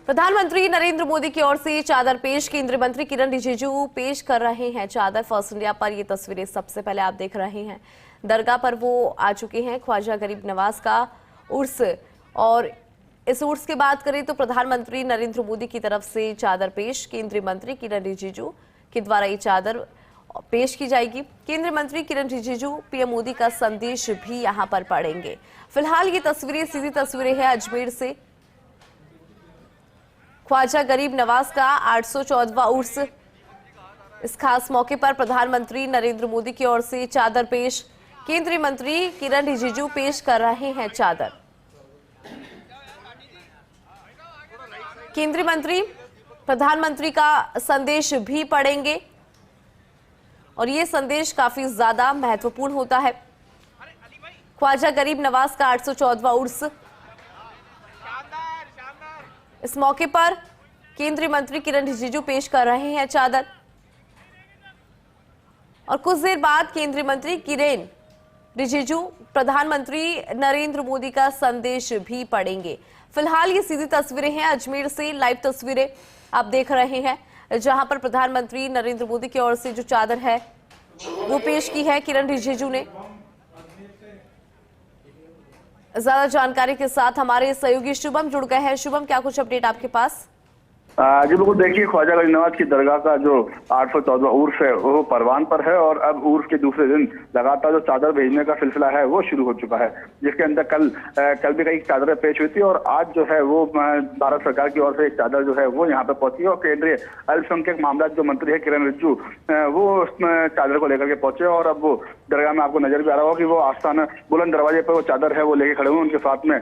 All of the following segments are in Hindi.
प्रधानमंत्री नरेंद्र मोदी की ओर से चादर पेश। केंद्रीय मंत्री किरण रिजिजू पेश कर रहे हैं चादर। फर्स्ट इंडिया पर ये तस्वीरें सबसे पहले आप देख रहे हैं। दरगाह पर वो आ चुके हैं। ख्वाजा गरीब नवाज का उर्स, और इस उर्स की बात करें तो प्रधानमंत्री नरेंद्र मोदी की तरफ से चादर पेश। केंद्रीय मंत्री किरण रिजिजू के द्वारा ये चादर पेश की जाएगी। केंद्रीय मंत्री किरण रिजिजू पीएम मोदी का संदेश भी यहां पर पढ़ेंगे। फिलहाल ये तस्वीरें सीधी तस्वीरें हैं अजमेर से। ख्वाजा गरीब नवाज का 814वां उर्स। इस खास मौके पर प्रधानमंत्री नरेंद्र मोदी की ओर से चादर पेश। केंद्रीय मंत्री किरण रिजिजू पेश कर रहे हैं चादर। केंद्रीय मंत्री प्रधानमंत्री का संदेश भी पढ़ेंगे और ये संदेश काफी ज्यादा महत्वपूर्ण होता है। ख्वाजा गरीब नवाज का 814वां उर्स। इस मौके पर केंद्रीय मंत्री किरण रिजिजू पेश कर रहे हैं चादर और कुछ देर बाद केंद्रीय मंत्री किरण रिजिजू प्रधानमंत्री नरेंद्र मोदी का संदेश भी पढ़ेंगे। फिलहाल ये सीधी तस्वीरें हैं अजमेर से, लाइव तस्वीरें आप देख रहे हैं, जहां पर प्रधानमंत्री नरेंद्र मोदी की ओर से जो चादर है वो पेश की है किरण रिजिजू ने। ज्यादा जानकारी के साथ हमारे सहयोगी शुभम जुड़ गए हैं। शुभम, क्या कुछ अपडेट आपके पास? जी बिल्कुल, देखिए ख्वाजा गरीब नवाज की दरगाह का जो 814वां उर्स है वो परवान पर है और अब उर्स के दूसरे दिन लगातार जो चादर भेजने का सिलसिला है वो शुरू हो चुका है, जिसके अंदर कल भी कई चादरें पेश हुई थी और आज जो है वो भारत सरकार की ओर से एक चादर जो है वो यहाँ पे पहुंची है और केंद्रीय अल्पसंख्यक मामला जो मंत्री है किरण रिजिजू वो उस चादर को लेकर के पहुंचे और अब वो दरगाह में आपको नजर भी आ रहा होगा कि वो आस्थाना बुलंद दरवाजे पर वो चादर है वो लेके खड़े हुए। उनके साथ में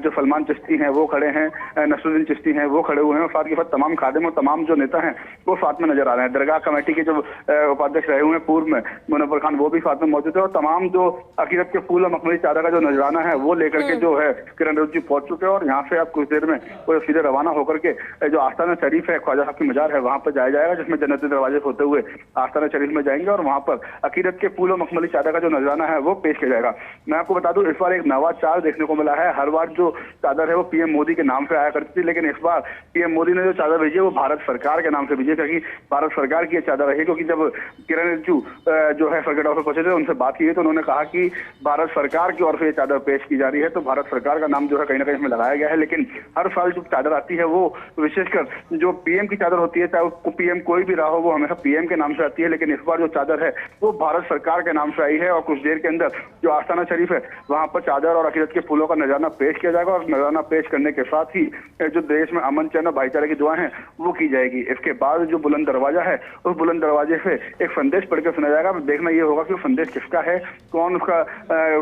जो सलमान चिश्ती हैं वो खड़े हैं, नसरुद्दीन चिश्ती हैं वो खड़े हुए हैं और साथ के साथ तमाम खादिम और तमाम जो नेता हैं वो साथ में नजर आ रहे हैं। दरगाह कमेटी के जो उपाध्यक्ष रहे हुए हैं पूर्व में मुनव्वर खान, वो भी साथ में मौजूद है और तमाम जो अकीदत के फूल और मखमली चादर का जो नजराना है वो लेकर के जो है किरण रिजिजू पहुंच चुके हैं और यहाँ से अब कुछ देर में वो सीधे रवाना होकर के जो आस्थाना शरीफ है, ख्वाजा साहब की मजार है, वहां पर जाया जाएगा, जिसमें जन्नती दरवाजे होते हुए आस्थाना शरीफ में जाएंगे और वहां पर अकीदत के फूल और मखमली चादर का जो नजराना है वो पेश किया जाएगा। मैं आपको बता दूं, इस बार एक नवाचार देखने को मिला है। हर बार जो चादर है वो पीएम मोदी के नाम से आया करती थी, लेकिन इस बार पीएम मोदी ने जो चादर भेजी है वो भारत सरकार के नाम से भेजी, क्योंकि भारत सरकार की चादर रही। क्योंकि जब किरण रिजिजू जो है सर्किट हाउस में पहुंचे थे, उनसे बात की तो उन्होंने कहा कि भारत सरकार की ओर से ये चादर पेश की जा रही है, तो भारत सरकार का नाम जो है कहीं ना कहीं इसमें लगाया गया है। लेकिन हर साल जो चादर आती है वो विशेषकर जो पीएम की चादर होती है, चाहे वो पीएम कोई भी रहा हो, वो हमेशा पीएम के नाम से आती है। लेकिन इस बार जो चादर है वो भारत सरकार के नाम से आई है और कुछ देर के अंदर जो आस्थाना शरीफ है वहां पर चादर और अकीदत के फूलों का नजराना पेश किया जाएगा और नजराना पेश करने के साथ ही जो देश में अमन चैन और भाईचारे की दुआएं हैं वो की जाएगी। इसके बाद जो बुलंद दरवाजा है उस बुलंद दरवाजे से एक संदेश पढ़ के सुना जाएगा। देखना ये होगा कि वो संदेश किसका है, कौन उसका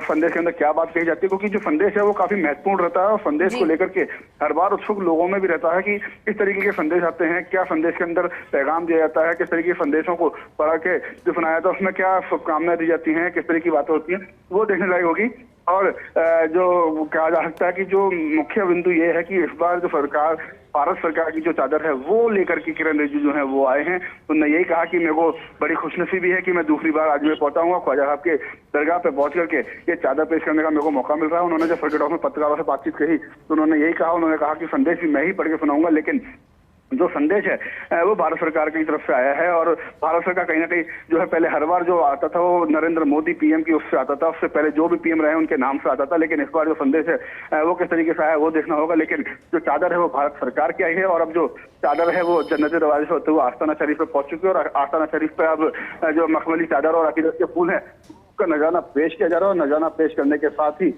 संदेश के अंदर क्या बात कही जाती है, क्योंकि जो संदेश है वो काफी महत्वपूर्ण रहता है और संदेश को लेकर के हर बार उत्सुक लोगों में भी रहता है कि किस तरीके के संदेश आते हैं, क्या संदेश के अंदर पैगाम दिया जाता है, किस तरीके के संदेशों को पढ़ के जो सुनाया जाता है उसमें क्या शुभकामनाएं दी जाती हैं, किस तरह की बातें होती हैं, वो देखने लायक होगी। और जो कहा जा सकता है कि जो मुख्य बिंदु ये है कि इस बार जो सरकार भारत सरकार की जो चादर है वो लेकर के किरण रिजिजू जो है वो आए हैं। तो उन्होंने यही कहा कि मेरे को बड़ी खुशनसीबी है कि मैं दूसरी बार आज में पहुंचा हूँ ख्वाजा साहब के दरगाह पे पहुंच करके ये चादर पेश करने का मेरे को मौका मिल रहा है। उन्होंने जब सर्किट हाउस में पत्रकारों से बातचीत कही तो उन्होंने यही कहा, उन्होंने कहा कि संदेश भी मैं ही पढ़ के सुनाऊंगा, लेकिन जो संदेश है वो भारत सरकार की तरफ से आया है और भारत सरकार कहीं ना कहीं जो है पहले हर बार जो आता था वो नरेंद्र मोदी पीएम की उससे आता था, उससे पहले जो भी पीएम रहे उनके नाम से आता था, लेकिन इस बार जो संदेश है वो किस तरीके से आया वो देखना होगा। लेकिन जो चादर है वो भारत सरकार की आई है और अब जो चादर है वो जन्नती दरवाजे से होते हुए आस्थाना शरीफ पे पहुंच चुकी है और आस्थाना शरीफ पे अब जो मखमली चादर और अकीदत के फूल है का नजराना पेश किया जा रहा है और नजराना पेश करने के साथ ही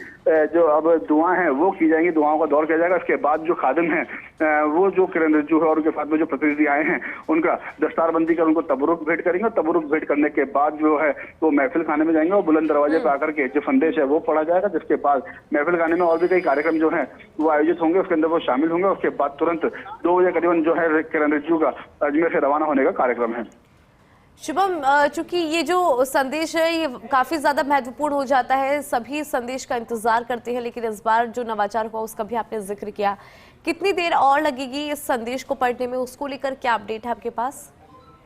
जो अब दुआएं हैं वो की जाएंगी, दुआओं का दौर किया जाएगा। इसके बाद जो खादिम हैं वो जो किरण रिजिजू है और उनके साथ में जो प्रतिनिधि आए हैं उनका दस्तारबंदी कर उनको तबरुक भेंट करेंगे और तबरुक भेंट करने के बाद जो है वो महफिल खाने में जाएंगे और बुलंद दरवाजे पर आकर के जो संदेश है वो पढ़ा जाएगा, जिसके बाद महफिल खाने में और भी कई कार्यक्रम जो है वो आयोजित होंगे, उसके अंदर वो शामिल होंगे। उसके बाद तुरंत 2 बजे करीबन जो है किरण रिजिजू का अजमेर से रवाना होने का कार्यक्रम है। शुभम, चूंकि ये जो संदेश है ये काफी ज्यादा महत्वपूर्ण हो जाता है, सभी संदेश का इंतजार करते हैं, लेकिन इस बार जो नवाचार हुआ उसका भी आपने जिक्र किया। कितनी देर और लगेगी इस संदेश को पढ़ने में, उसको लेकर क्या अपडेट है आपके पास?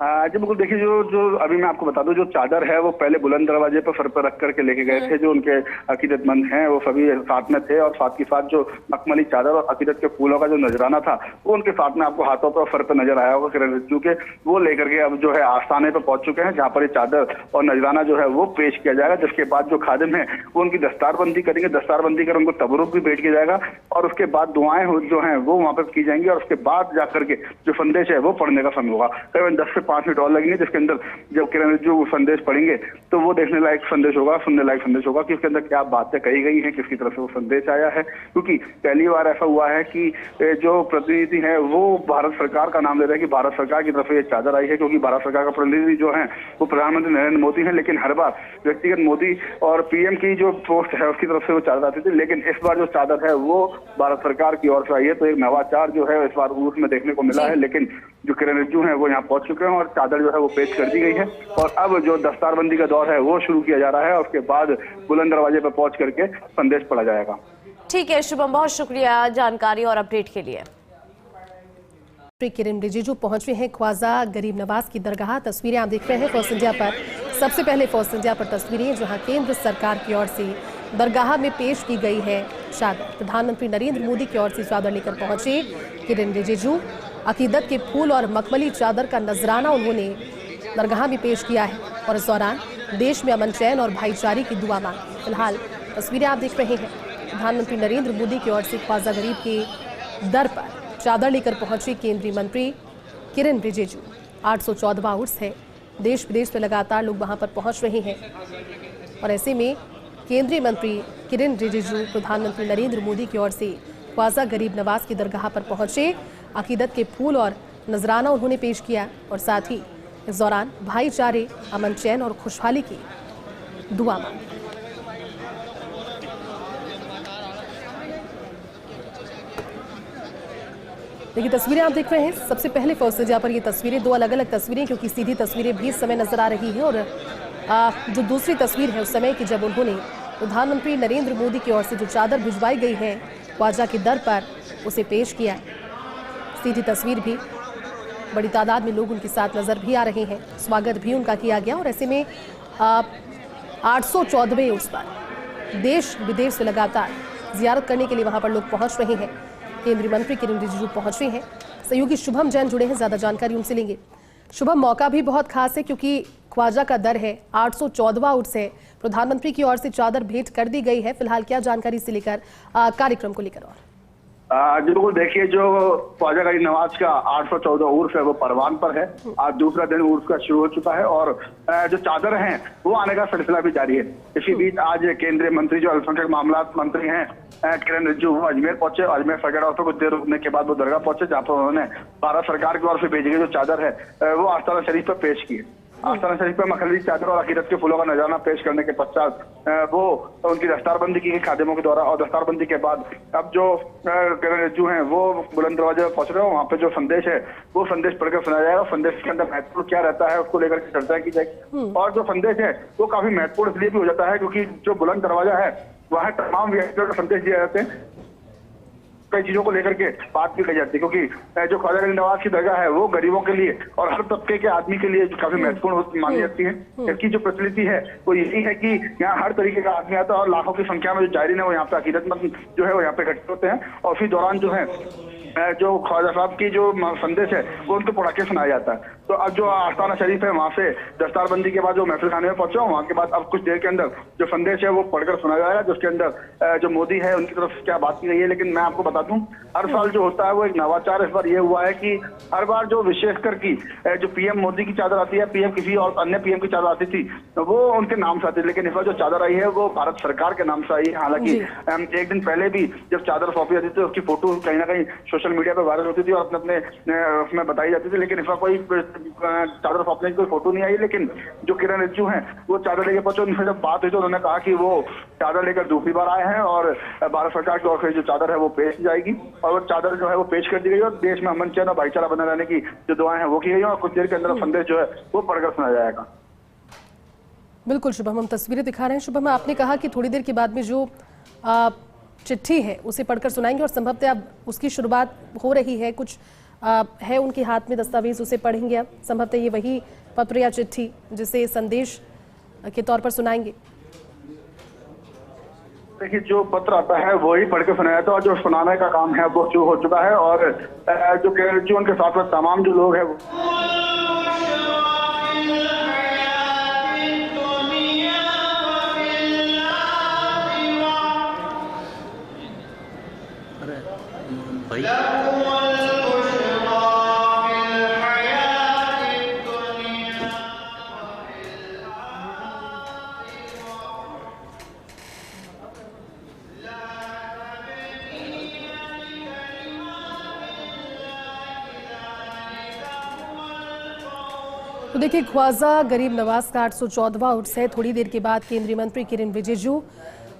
जी बिल्कुल, देखिए जो जो अभी मैं आपको बता दूं, जो चादर है वो पहले बुलंद दरवाजे पर सर पर रख करके लेके गए थे। जो उनके अकीदतमंद हैं वो सभी साथ में थे, और साथ के साथ जो मखमली चादर और अकीदत के फूलों का जो नजराना था वो उनके साथ में आपको हाथों पर और सर पर नजर आया होगा किरण रिजिजू के। वो लेकर के अब जो है आस्थाने पर पहुंच चुके हैं, जहाँ पर ये चादर और नजराना जो है वो पेश किया जाएगा। जिसके बाद जो खादिम है वो उनकी दस्तारबंदी करेंगे, दस्तारबंदी कर उनको तबरुक भी भेंट किया जाएगा, और उसके बाद दुआएं जो हैं वो वहां पर की जाएंगी, और उसके बाद जाकर के जो संदेश है वो पढ़ने का समय होगा। करीबन 10 से 5 मिनट और लगेंगे, जिसके अंदर जब किरण रिजिजू संदेश पढ़ेंगे तो वो देखने लायक संदेश होगा, सुनने लायक संदेश होगा कि उसके अंदर क्या बातें कही गई हैं, किसकी तरफ से वो संदेश आया है। क्योंकि पहली बार ऐसा हुआ है कि जो प्रतिनिधि है वो भारत सरकार का नाम ले रहे हैं कि भारत सरकार की तरफ से ये चादर आई है, क्योंकि भारत सरकार का प्रतिनिधि जो है वो प्रधानमंत्री नरेंद्र मोदी है। लेकिन हर बार व्यक्तिगत मोदी और पीएम की जो पोस्ट है उसकी तरफ से वो चादर आती थी, लेकिन इस बार जो चादर है वो भारत सरकार की ओर से आई है। तो एक नवाचार जो है इस बार उर्स में देखने को मिला है। लेकिन जो किरण रिजिजू है वो यहाँ पहुंच चुके हैं, और चादर जो है वो पेश कर दी गई है, और अब जो दस्तारबंदी का दौर है वो शुरू किया जा रहा है। उसके बाद बुलंद दरवाजे पर पहुंच करके संदेश पढ़ा जाएगा। ठीक है शुभम, बहुत शुक्रिया जानकारी और अपडेट के लिए। किरण रिजिजू पहुंचे हैं ख्वाजा गरीब नवाज की दरगाह। तस्वीरें आप देख रहे हैं फर्स्ट इंडिया पर। सबसे पहले फर्स्ट इंडिया पर तस्वीरें जहां केंद्र सरकार की ओर से दरगाह में पेश की गई है चादर। प्रधानमंत्री नरेंद्र मोदी की ओर से चादर लेकर पहुंचे किरण रिजिजू। अकीदत के फूल और मखमली चादर का नजराना उन्होंने दरगाह में पेश किया है, और इस दौरान देश में अमन चैन और भाईचारे की दुआ मांगी। फिलहाल तस्वीरें आप देख रहे हैं प्रधानमंत्री नरेंद्र मोदी की ओर से ख्वाजा गरीब के दर पर चादर लेकर पहुंचे केंद्रीय मंत्री किरण रिजिजू। 814वां उर्स है, देश विदेश से लगातार लोग वहां पर पहुंच रहे हैं, और ऐसे में केंद्रीय मंत्री किरण रिजिजू प्रधानमंत्री नरेंद्र मोदी की ओर से ख्वाजा गरीब नवाज की दरगाह पर पहुंचे। अकीदत के फूल और नजराना उन्होंने पेश किया, और साथ ही इस दौरान भाईचारे, अमन चैन और खुशहाली की दुआ मांगी। देखिए तस्वीरें आप देख रहे हैं सबसे पहले फर्स्ट इंडिया पर। ये तस्वीरें दो अलग अलग तस्वीरें, क्योंकि सीधी तस्वीरें भी इस समय नजर आ रही है, और जो दूसरी तस्वीर है उस समय की जब उन्होंने प्रधानमंत्री नरेंद्र मोदी की ओर से जो चादर भिजवाई गई है ख्वाजा की दर पर उसे पेश किया। सीधी तस्वीर भी, बड़ी तादाद में लोग उनके साथ नजर भी आ रहे हैं, स्वागत भी उनका किया गया, और ऐसे में 814वें उर्स पर देश विदेश से लगातार जियारत करने के लिए वहां पर लोग पहुंच रहे हैं। केंद्रीय मंत्री किरण रिजिजू पहुंचे हैं, सहयोगी शुभम जैन जुड़े हैं, ज्यादा जानकारी उनसे लेंगे। शुभम, मौका भी बहुत खास है क्योंकि ख्वाजा का दर है, 814वां उर्स है, प्रधानमंत्री की ओर से चादर भेंट कर दी गई है। फिलहाल क्या जानकारी से लेकर कार्यक्रम को लेकर? और बिल्कुल, देखिए जो ख्वाजा गरीब नवाज का 814 उर्स है वो परवान पर है। आज दूसरा दिन उर्स का शुरू हो चुका है, और जो चादर हैं वो आने का सिलसिला भी जारी है। इसी बीच आज केंद्रीय मंत्री जो अल्पसंख्यक मामलात मंत्री हैं किरण रिजिजू वो अजमेर पहुंचे। अजमेर सगड़ा पर कुछ देर रुकने के बाद वो दरगाह पहुंचे, जहाँ पर उन्होंने भारत सरकार की ओर से भेजी गई जो चादर है वो आस्थाना शरीफ पर पेश की। आस्थाना शरीफ पर मखमली चादर और अकीदत के फूलों का नजराना पेश करने के पश्चात वो उनकी दस्तारबंदी की गई खादिमों के द्वारा, और दस्तारबंदी के बाद अब जो किरण रिजिजू हैं वो बुलंद दरवाजे पर पहुंच रहे हैं। वहाँ पे जो संदेश है वो संदेश पढ़कर सुनाया जाएगा। संदेश के अंदर महत्वपूर्ण क्या रहता है उसको लेकर के चर्चा की जाएगी, और जो संदेश है वो काफी महत्वपूर्ण इसलिए भी हो जाता है क्योंकि जो बुलंद दरवाजा है वहाँ तमाम व्यक्तियों का संदेश दिए जाते हैं, कई चीजों को लेकर के बात भी की जाती है, क्योंकि जो ख्वाजा गरीब नवाज की दरगाह है वो गरीबों के लिए और हर तबके के आदमी के लिए काफी महत्वपूर्ण मानी जाती है। इसकी जो प्रचलिति है वो यही है कि यहाँ हर तरीके का आदमी आता है, और लाखों की संख्या में जो जायरीन है वो यहाँ पे अकीदतमंद जो है वो यहाँ पे इकट्ठे होते हैं, और उसी दौरान जो है जो ख्वाजा साहब की जो संदेश है वो उनको पढ़ा के सुनाया जाता है। तो अब जो आस्थाना शरीफ है वहाँ से दस्तारबंदी के बाद जो महफिल खाने में पहुंचे, वहाँ के बाद अब कुछ देर के अंदर जो संदेश है वो पढ़कर सुनाया जाएगा, जिसके अंदर जो मोदी है उनकी तरफ से क्या बात की गई है। लेकिन मैं आपको बता दूं, हर साल जो होता है वो एक नवाचार इस बार ये हुआ है कि हर बार जो विशेषकर की जो पीएम मोदी की चादर आती है, पीएम किसी और अन्य पीएम की चादर आती थी तो वो उनके नाम से आती है, लेकिन इस बार जो चादर आई है वो भारत सरकार के नाम से आई है। हालांकि एक दिन पहले भी जब चादर सौंपी जाती थी उसकी फोटो कहीं ना कहीं सोशल मीडिया पर वायरल होती थी और अपने उसमें बताई जाती थी, लेकिन इस बार कोई चादर सौंपने की कोई फोटो नहीं आई। लेकिन जो किरण रिजिजू हैं वो चादर लेकर पहुंचे, उनसे जब बात हुई तो उन्होंने कहा कि वो चादर लेकर दूसरी बार आए हैं, और भारत सरकार की ओर से जो चादर है वो पेश की जाएगी, और वो चादर जो है वो पेश कर दी गई, और देश में अमन चैन और भाईचारा बना रहने की जो दुआएं हैं वो की गई, और कुछ देर के अंदर संदेश जो है वो पढ़कर सुनाया जाएगा। बिल्कुल शुभम, हम तस्वीरें दिखा रहे हैं। शुभम, आपने कहा कि थोड़ी देर के बाद में जो चिट्ठी है उसे पढ़कर सुनाएंगे, और संभवतः अब उसकी शुरुआत हो रही है। कुछ है उनके हाथ में दस्तावेज, उसे पढ़ेंगे अब। संभवतः ये वही पत्र या चिट्ठी जिसे संदेश के तौर पर सुनाएंगे। देखिए, जो पत्र आता है वो ही पढ़ के सुनाया था और जो सुनाने का काम है वो शुरू हो चुका है। और जो उनके साथ में तमाम जो लोग हैं तो देखिए, ख्वाजा गरीब नवाज का 814वां उर्स है। थोड़ी देर के बाद केंद्रीय मंत्री किरण रिजिजू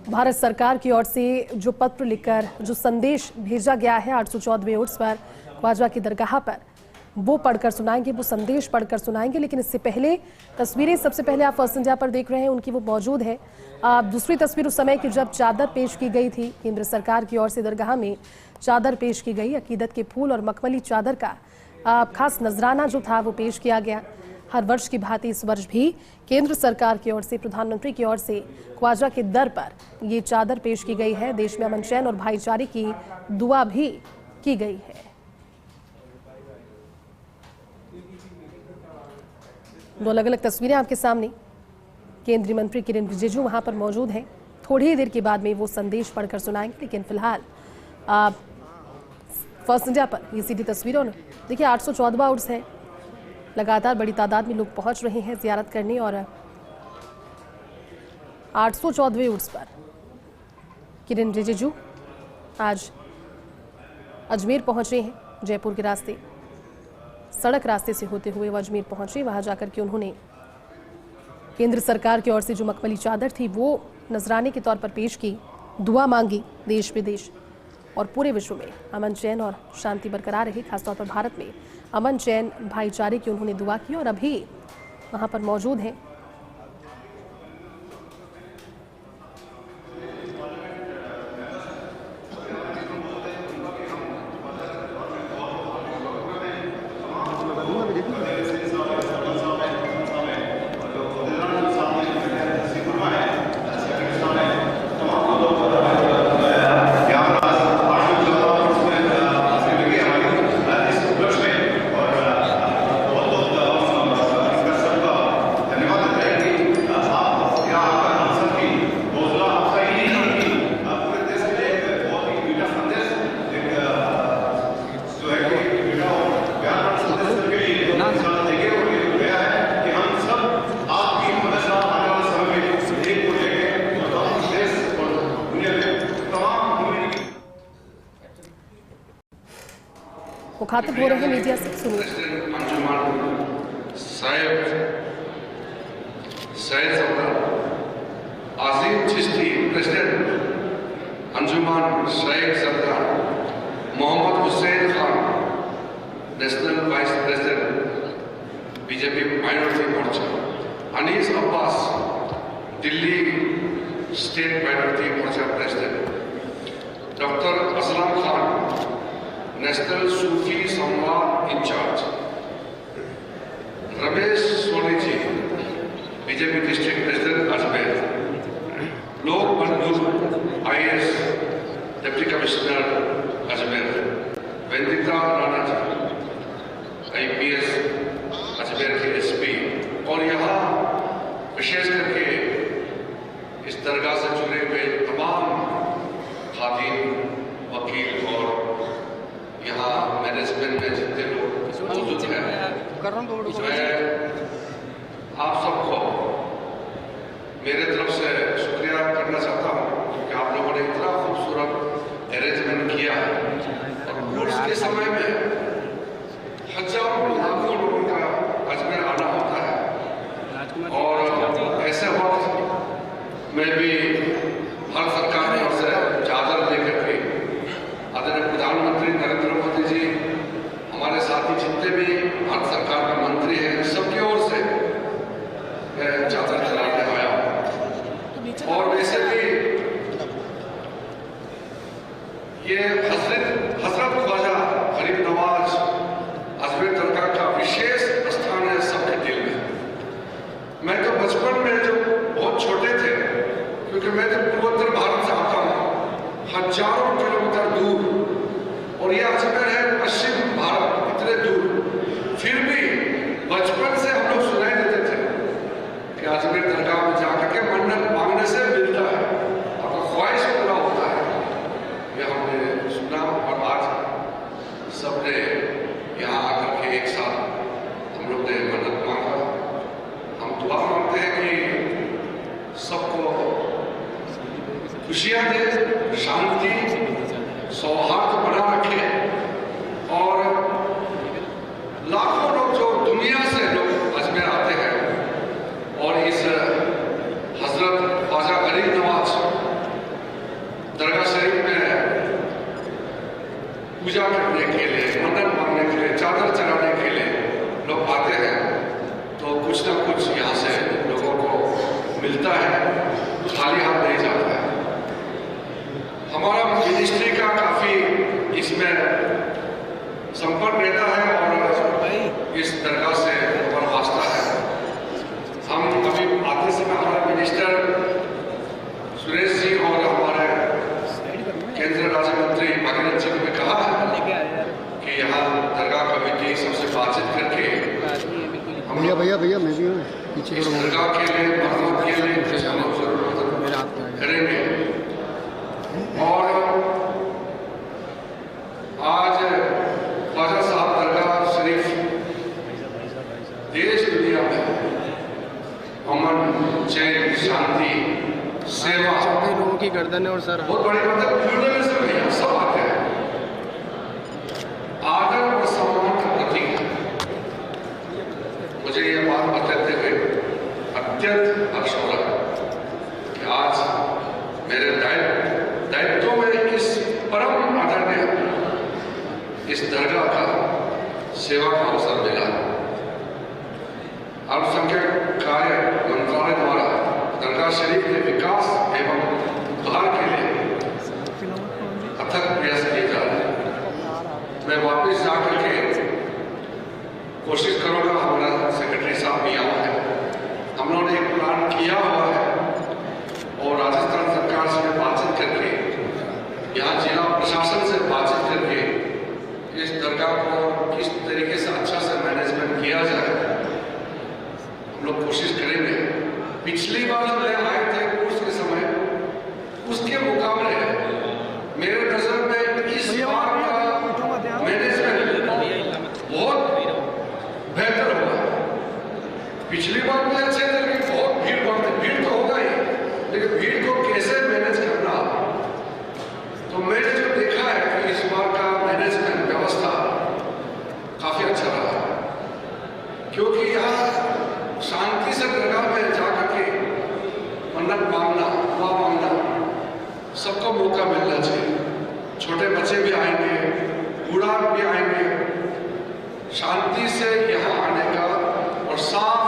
भारत सरकार की ओर से जो पत्र लिखकर जो संदेश भेजा गया है 814वें उर्स पर ख्वाजा की दरगाह पर, वो पढ़कर सुनाएंगे, वो संदेश पढ़कर सुनाएंगे। लेकिन इससे पहले तस्वीरें सबसे पहले आप फर्स्ट इंडिया पर देख रहे हैं, उनकी वो मौजूद है। दूसरी तस्वीर उस समय की जब चादर पेश की गई थी, केंद्र सरकार की ओर से दरगाह में चादर पेश की गई। अकीदत के फूल और मखमली चादर का खास नजराना जो था वो पेश किया गया। हर वर्ष की भांति इस वर्ष भी केंद्र सरकार की ओर से, प्रधानमंत्री की ओर से ख्वाजा के दर पर ये चादर पेश की गई है। देश में अमन चैन और भाईचारे की दुआ भी की गई है। दो अलग अलग तस्वीरें आपके सामने। केंद्रीय मंत्री किरण रिजिजू वहां पर मौजूद हैं। थोड़ी ही देर के बाद में वो संदेश पढ़कर सुनाएंगे। लेकिन फिलहाल फर्स्ट इंडिया पर ये सीधी तस्वीरों ने देखिए 814वां उर्स है। लगातार बड़ी तादाद में लोग पहुंच रहे हैं जियारत करने और 814वें उर्स पर किरण रिजिजू आज अजमेर पहुंचे हैं। जयपुर के रास्ते, सड़क रास्ते से होते हुए वो अजमेर पहुंचे। वहां जाकर के उन्होंने केंद्र सरकार की ओर से जो मखमली चादर थी वो नजराने के तौर पर पेश की, दुआ मांगी देश विदेश और पूरे विश्व में अमन चैन और शांति बरकरार रही। खासतौर पर भारत में अमन चैन भाईचारे की उन्होंने दुआ की और अभी वहां पर मौजूद हैं। मुखातिब हो रहे हैं मीडिया से, सुनिए। Syed Sardar Asim Chishti, president Anjuman Syed Sardar Mohammad Hussain Khan, national vice president BJP minority Morcha, Anees Abbas, Delhi state minority Morcha president, doctor Aslam Khan, national Sufi Samvad incharge, Ramesh Soni ji, BJP district president Ajmer, Lok Bandhu IAS deputy commissioner Ajmer, Vendita Rana ji IPS Ajmer के SP, और यहाँ विशेष करके इस दरगाह से जुड़े हुए तमाम खातिन, वकील और यहाँ मैनेजमेंट में जितने लोग मौजूद हैं, मैं आप सबको मेरे तरफ से शुक्रिया करना चाहता हूँ कि आप लोगों ने इतना खूबसूरत अरेंजमेंट किया है। और उर्स के समय में हजारों लाखों लोगों का अजमेर आना होता है और ऐसे वक्त में भी भारत सरकार की ओर से चादर लेकर के आदरणीय प्रधानमंत्री नरेंद्र मोदी जी, हमारे साथी जितने भी भारत सरकार के मंत्री हैं, सबकी ओर से चादर चलाने आया। और वैसे भी ये हजरत ख्वाजा गरीब बचपन में जब बहुत छोटे थे, क्योंकि मैं जब पूर्वोत्तर भारत से आता हूँ, हजारों किलोमीटर दूर, और ये अजमेर है पश्चिम भारत, इतने दूर, फिर भी बचपन से हम लोग सुनाई देते थे कि अजमेर दरगाह में जाकर के मन्नत मांगने से मिलता है, आपका ख्वाहिश पूरा होता है। ये हमने सुना और आज सबने यहाँ आकर के एक साथ हम लोग ने मन्नत मांगा। हम दुआ मांगते हैं कि सबको खुशियाँ दे, शांति सौहार्द बना रखे, और लाखों लोग जो दुनिया से लोग अजमेर आते हैं और इस हजरत ख्वाजा गरीब नवाज दरगाह शरीफ में पूजा करने के लिए, मन्नत मांगने के लिए, चादर चढ़ाने के लिए लोग आते हैं, तो कुछ ना कुछ यहाँ से लोगों को मिलता है, खाली हाथ नहीं जाता है। हमारा मिनिस्ट्री का काफी इसमें संपर्क रहता है और इस दरगाह से और वास्ता है। हम अभी आते समय हमारे मिनिस्टर सुरेश जी और हमारे केंद्रीय राज्य मंत्री भागीरथ जी ने कहा है कि यहाँ दरगाह कमेटी सबसे बातचीत करके हम भैया मैं भी हूँ पीछे इस दरगाह के लिए, मरम्मत के लिए जरूरत करेंगे। और आज ख्वाजा साहब दरगाह शरीफ देश दुनिया में अमन, चैन, शांति, सेवा, लोगों की गर्दन है और सर बहुत बड़ी बात है। प्लूरलिज्म है, सब आते हैं, आदर और सम्मान का प्रतीक है। मुझे ये बात बताते हुए अत्यंत हर्ष हो रहा है कि आज मेरे दायित्व में इस परम आदरणीय इस दरगाह का सेवा का अवसर मिला। अल्पसंख्यक कार्य मंत्रालय द्वारा दरगाह शरीफ के विकास एवं उद्धार के लिए अथक प्रयास किए जा रहे हैं। मैं वापस जाकर के कोशिश करूंगा, हमारा सेक्रेटरी साहब भी यहाँ है, हम लोगों ने एक प्लान किया हुआ है और राजस्थान सरकार से बातचीत करके, यहाँ जिला प्रशासन से बातचीत करके इस दरगाह को किस तरीके से अच्छा से मैनेजमेंट किया जाए, हम लोग कोशिश करेंगे। पिछली बार जब मैं आए थे कोर्स के समय, उसके मुकाबले मेरे नजर में इस बार का मैनेजमेंट बहुत बेहतर हुआ। पिछली बार भी अच्छे थे, लेकिन बहुत भीड़ तो होगा ही, लेकिन भीड़ को कैसे मैनेज करना, तो मैंने जो देखा है कि इस बार का मैनेजमेंट व्यवस्था काफी अच्छा रहा है, क्योंकि यहाँ शांति से दरगाह में जाकर के मन्नत मांगना, दुआ मांगना, सबको मौका मिलना चाहिए। छोटे बच्चे भी आएंगे, बूढ़ा भी आएंगे, शांति से यहाँ आने का और साफ